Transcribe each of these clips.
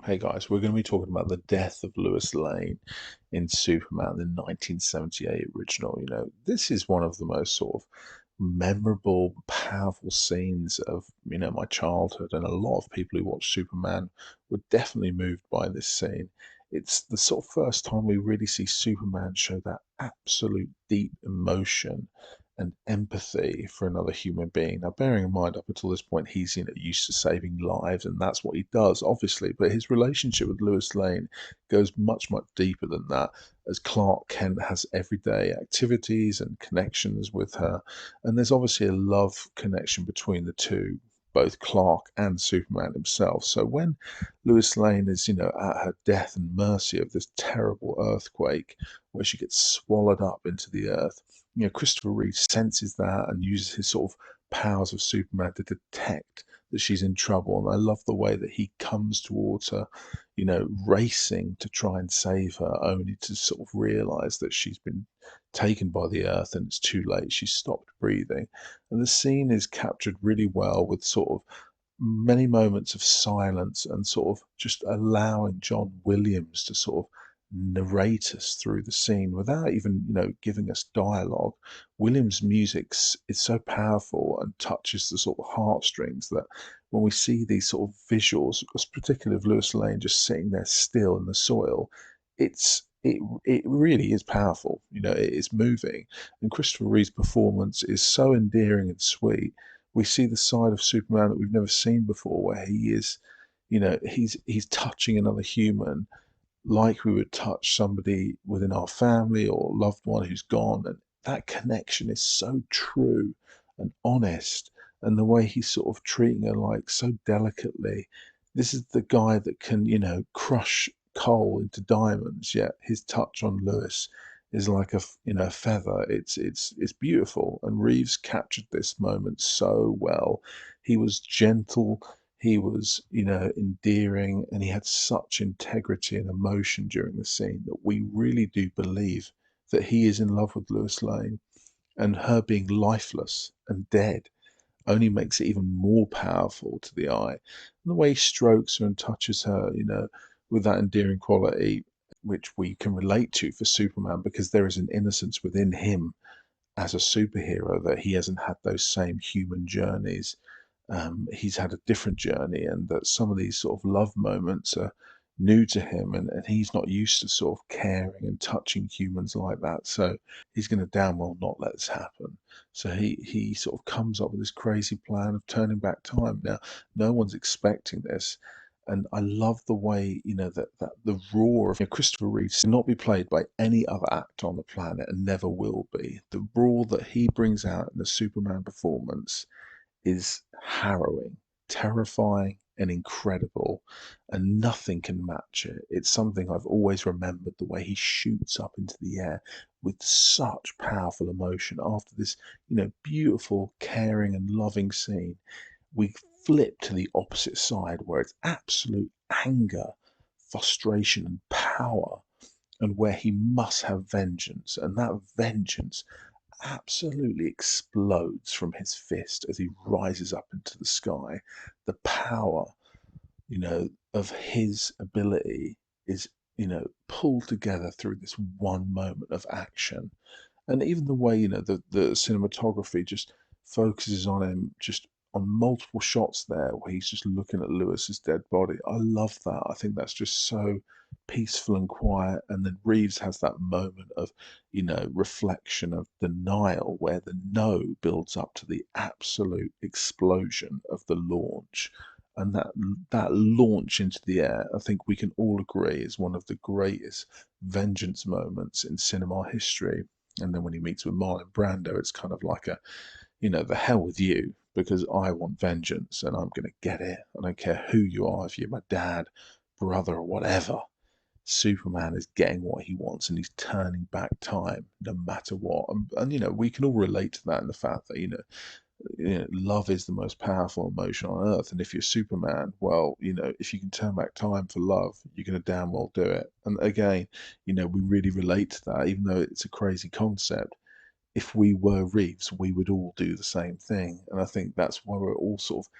Hey guys, we're going to be talking about the death of Lois Lane in Superman, the 1978 original. This is one of the most sort of memorable, powerful scenes of, my childhood, and a lot of people who watch Superman were definitely moved by this scene. It's the sort of first time we really see Superman show that absolute deep emotion and empathy for another human being. Now, bearing in mind, up until this point, he's used to saving lives, and that's what he does, obviously. But his relationship with Lois Lane goes much, much deeper than that, as Clark Kent has everyday activities and connections with her, and there's obviously a love connection between the two, both Clark and Superman himself. So when Lois Lane is, at her death and mercy of this terrible earthquake, where she gets swallowed up into the earth, Christopher Reeve senses that and uses his sort of powers of Superman to detect that she's in trouble. And I love the way that he comes towards her, racing to try and save her, only to sort of realize that she's been taken by the earth and it's too late. She's stopped breathing. And the scene is captured really well with sort of many moments of silence and sort of just allowing John Williams to sort of narrate us through the scene without even, giving us dialogue. Williams' music is so powerful and touches the sort of heartstrings that when we see these sort of visuals, particularly of Lewis Lane just sitting there still in the soil, it really is powerful. It is moving, and Christopher Reeve's performance is so endearing and sweet. We see the side of Superman that we've never seen before, where he is, he's touching another human like we would touch somebody within our family or loved one who's gone. And that connection is so true and honest. And the way he's sort of treating her like so delicately. This is the guy that can, crush coal into diamonds, yet his touch on Lewis is like a feather. It's beautiful, and Reeves captured this moment so well. He was gentle, he was, endearing, and he had such integrity and emotion during the scene that we really do believe that he is in love with Lois Lane, and her being lifeless and dead only makes it even more powerful to the eye. And the way he strokes her and touches her, with that endearing quality, which we can relate to for Superman, because there is an innocence within him as a superhero that he hasn't had those same human journeys. He's had a different journey, and that some of these sort of love moments are new to him, and he's not used to sort of caring and touching humans like that. So he's going to damn well not let this happen. So he sort of comes up with this crazy plan of turning back time. Now, no one's expecting this. And I love the way, that the roar of Christopher Reeves cannot be played by any other actor on the planet and never will be. The roar that he brings out in the Superman performance is harrowing, terrifying, and incredible, and nothing can match it. It's something I've always remembered, the way he shoots up into the air with such powerful emotion. After this, beautiful, caring, and loving scene, we flip to the opposite side where it's absolute anger, frustration, and power, and where he must have vengeance, and that vengeance absolutely explodes from his fist as he rises up into the sky. The power, of his ability is, pulled together through this one moment of action. And even the way, the cinematography just focuses on him, just on multiple shots there where he's just looking at Lewis's dead body. I love that. I think that's just so peaceful and quiet. And then Reeves has that moment of, reflection, of denial, where the no builds up to the absolute explosion of the launch. And that launch into the air, I think we can all agree, is one of the greatest vengeance moments in cinema history. And then when he meets with Marlon Brando, it's kind of like the hell with you, because I want vengeance and I'm going to get it. I don't care who you are, if you're my dad, brother, or whatever. Superman is getting what he wants, and he's turning back time no matter what. And we can all relate to that, in the fact that, love is the most powerful emotion on earth. And if you're Superman, well, if you can turn back time for love, you're going to damn well do it. And again, we really relate to that, even though it's a crazy concept. If we were Reeves, we would all do the same thing. And I think that's why we're all sort of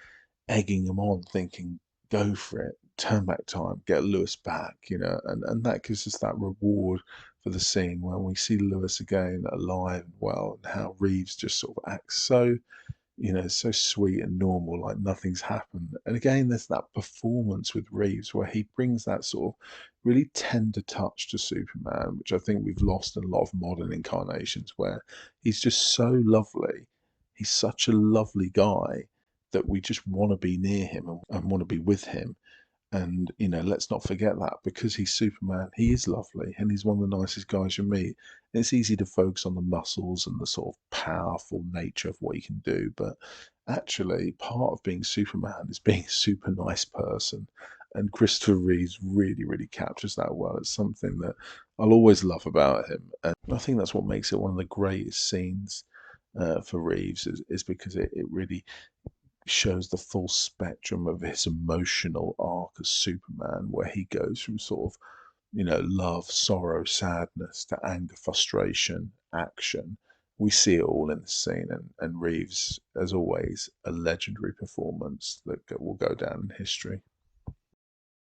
egging him on, thinking, go for it, turn back time, get Lewis back, and that gives us that reward for the scene when we see Lewis again alive and well, and how Reeves just sort of acts so, so sweet and normal, like nothing's happened. And again, there's that performance with Reeves where he brings that sort of really tender touch to Superman, which I think we've lost in a lot of modern incarnations, where he's just so lovely. He's such a lovely guy that we just want to be near him and want to be with him. And, let's not forget that because he's Superman, he is lovely and he's one of the nicest guys you meet. And it's easy to focus on the muscles and the sort of powerful nature of what he can do. But actually, part of being Superman is being a super nice person. And Christopher Reeves really, really captures that well. It's something that I'll always love about him. And I think that's what makes it one of the greatest scenes for Reeves is because it really shows the full spectrum of his emotional arc as Superman, where he goes from sort of, love, sorrow, sadness to anger, frustration, action. We see it all in the scene, and Reeves, as always, a legendary performance that will go down in history.